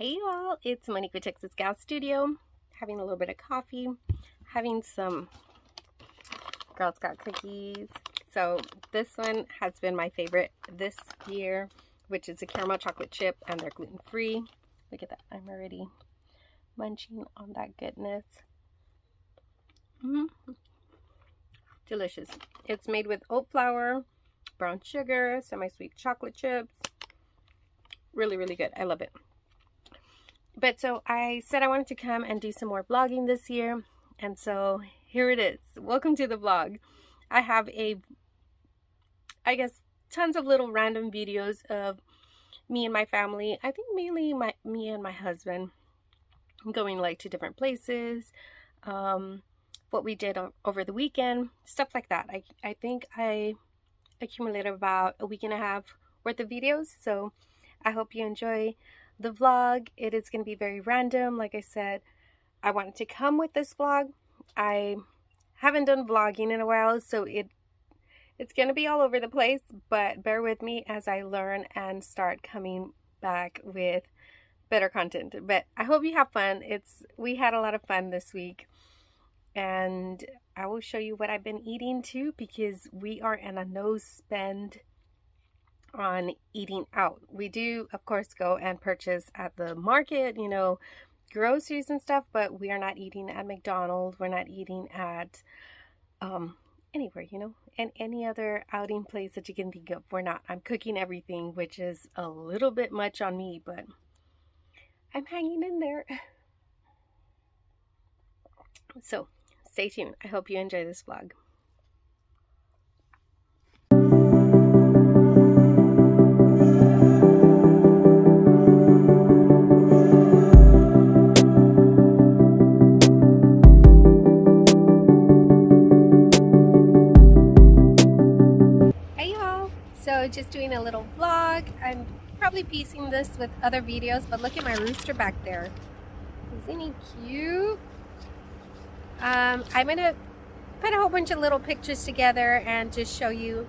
Hey you all, it's Monique with TexasGalStudio, having a little bit of coffee, having some Girl Scout cookies. So this one has been my favorite this year, which is a caramel chocolate chip, and they're gluten-free. Look at that, I'm already munching on that goodness. Delicious. It's made with oat flour, brown sugar, semi-sweet chocolate chips. Really, really good. I love it. But so I said I wanted to come and do some more vlogging this year, and so here it is. Welcome to the vlog. I have I guess tons of little random videos of me and my family. I think mainly me and my husband going like to different places, what we did over the weekend, stuff like that. I think I accumulated about a week and a half worth of videos, so I hope you enjoy the vlog. It is going to be very random. Like I said, I wanted to come with this vlog. I haven't done vlogging in a while, so it's going to be all over the place, but bear with me as I learn and start coming back with better content. But I hope you have fun. We had a lot of fun this week, and I will show you what I've been eating too, because we are in a no spend on eating out. We do of course go and purchase at the market, you know, groceries and stuff, but we are not eating at McDonald's. We're not eating at anywhere, you know, and any other outing place that you can think of. We're not. I'm cooking everything, which is a little bit much on me, but I'm hanging in there. So stay tuned. I hope you enjoy this vlog. So just doing a little vlog. I'm probably piecing this with other videos, but look at my rooster back there. Isn't he cute? I'm gonna put a whole bunch of little pictures together and just show you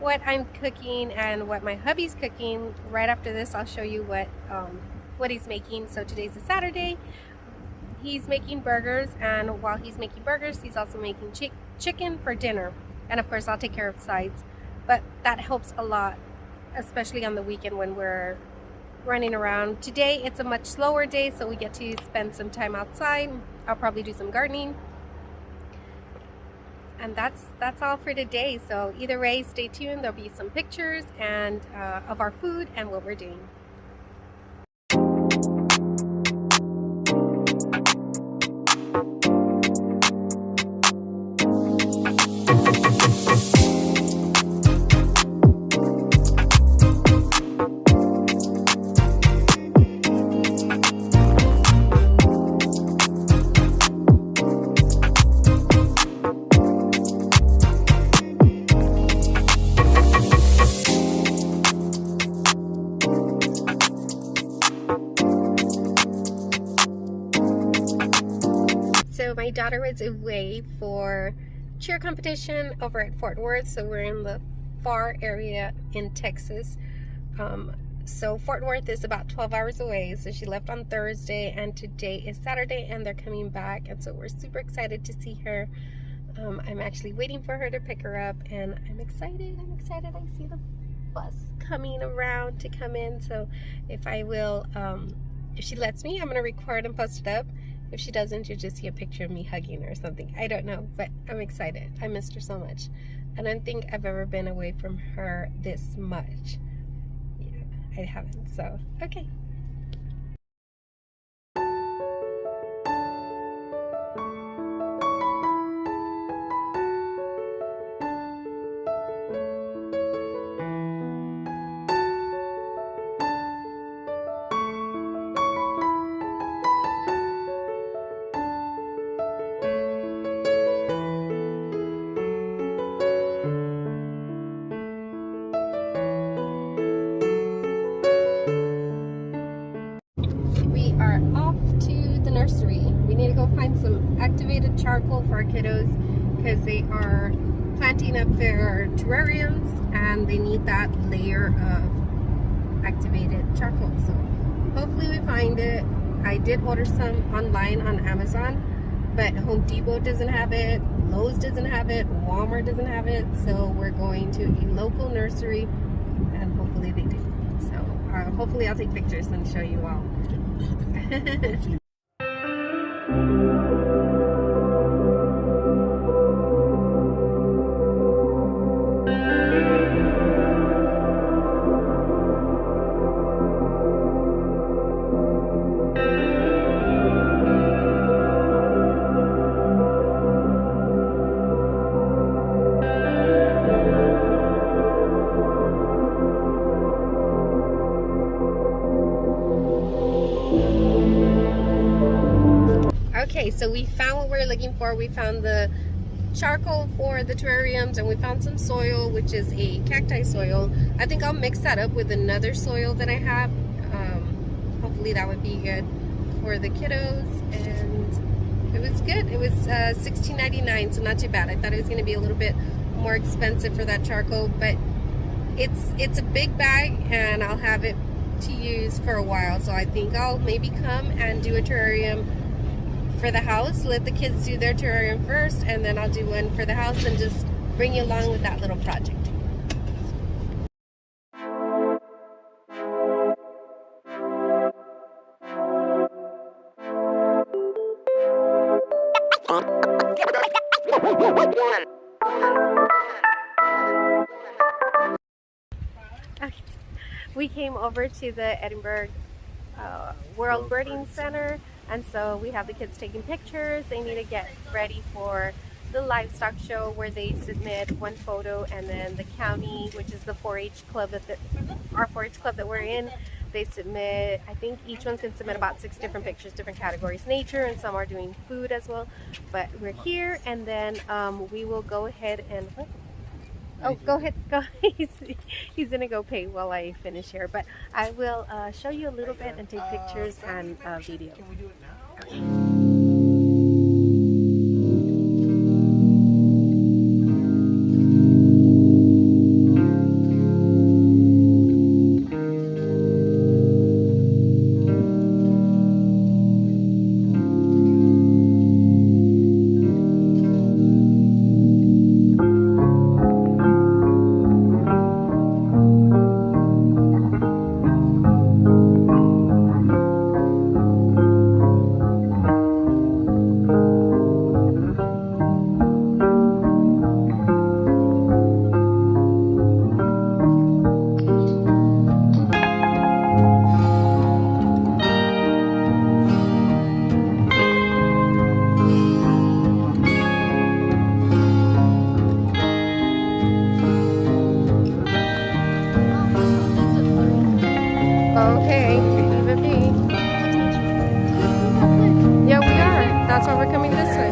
what I'm cooking and what my hubby's cooking. Right after this, I'll show you what he's making. So today's a Saturday. He's making burgers, and while he's making burgers, he's also making chicken for dinner. And of course, I'll take care of sides. But that helps a lot, especially on the weekend when we're running around. Today, it's a much slower day, so we get to spend some time outside. I'll probably do some gardening. And that's all for today. So either way, stay tuned. There'll be some pictures and of our food and what we're doing. So my daughter was away for cheer competition over at Fort Worth, so we're in the far area in Texas. So Fort Worth is about 12 hours away, so she left on Thursday, and today is Saturday, and they're coming back, and so we're super excited to see her. I'm actually waiting for her to pick her up, and I'm excited. I see the bus coming around to come in, so if she lets me, I'm going to record and post it up. If she doesn't, you'll just see a picture of me hugging her or something. I don't know, but I'm excited. I missed her so much. I don't think I've ever been away from her this much. Yeah, I haven't, so, okay. We are off to the nursery. We need to go find some activated charcoal for our kiddos because they are planting up their terrariums and they need that layer of activated charcoal. So hopefully we find it. I did order some online on Amazon, but Home Depot doesn't have it, Lowe's doesn't have it, Walmart doesn't have it, so we're going to a local nursery, and hopefully they do. So hopefully I'll take pictures and show you all. Okay, so we found what we're looking for. We found the charcoal for the terrariums, and we found some soil, which is a cacti soil. I think I'll mix that up with another soil that I have. Hopefully that would be good for the kiddos, and it was good. It was $16.99, so not too bad. I thought it was going to be a little bit more expensive for that charcoal, but it's a big bag, and I'll have it to use for a while. So I think I'll maybe come and do a terrarium for the house, let the kids do their terrarium first, and then I'll do one for the house and just bring you along with that little project. We came over to the Edinburgh World Birding Center, and so we have the kids taking pictures. They need to get ready for the livestock show where they submit one photo, and then the county, which is the 4-H club our 4-H club that we're in, they submit, I think each one can submit about 6 different pictures, different categories, nature, and some are doing food as well. But we're here, and then we will go ahead and oh, go ahead. Go. He's gonna go pay while I finish here. But I will show you a little bit and take pictures and video. Can we do it now? Okay. Okay, leave it be. Yeah, we are. That's why we're coming this way.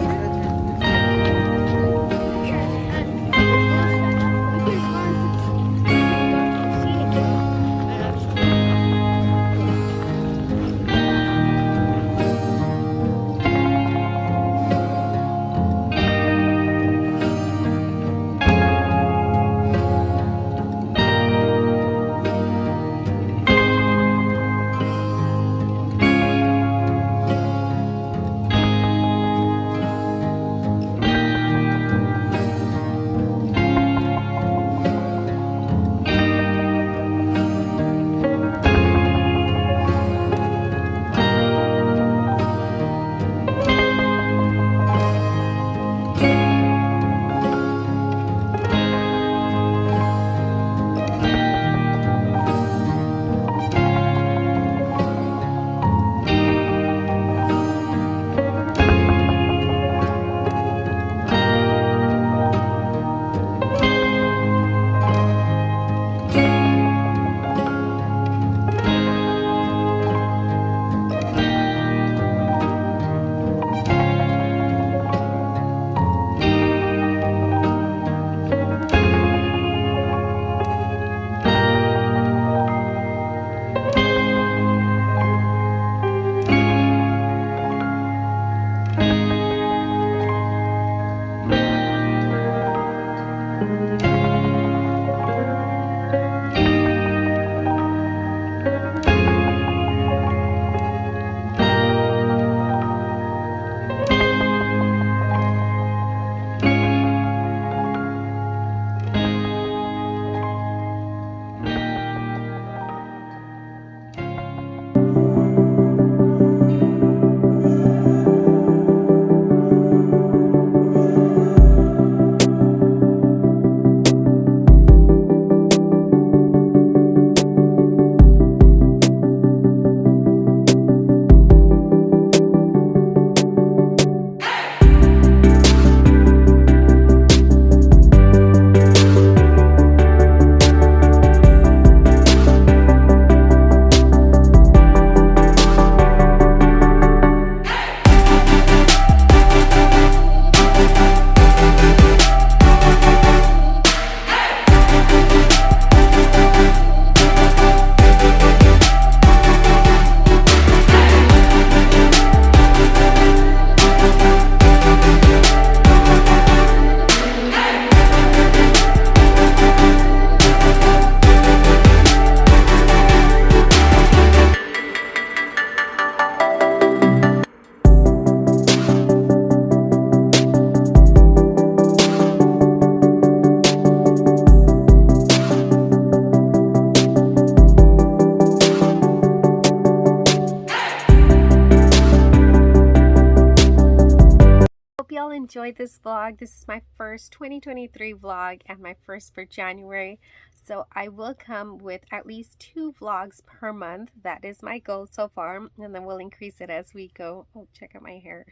enjoyed this vlog. This is my first 2023 vlog and my first for January. So I will come with at least 2 vlogs per month. That is my goal so far. And then we'll increase it as we go. Oh, check out my hair.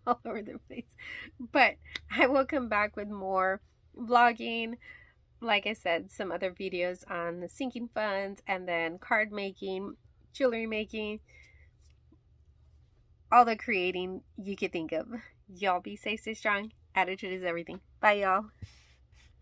All over the place. But I will come back with more vlogging. Like I said, some other videos on the sinking funds and then card making, jewelry making, all the creating you could think of. Y'all be safe, stay strong. Attitude is everything. Bye, y'all.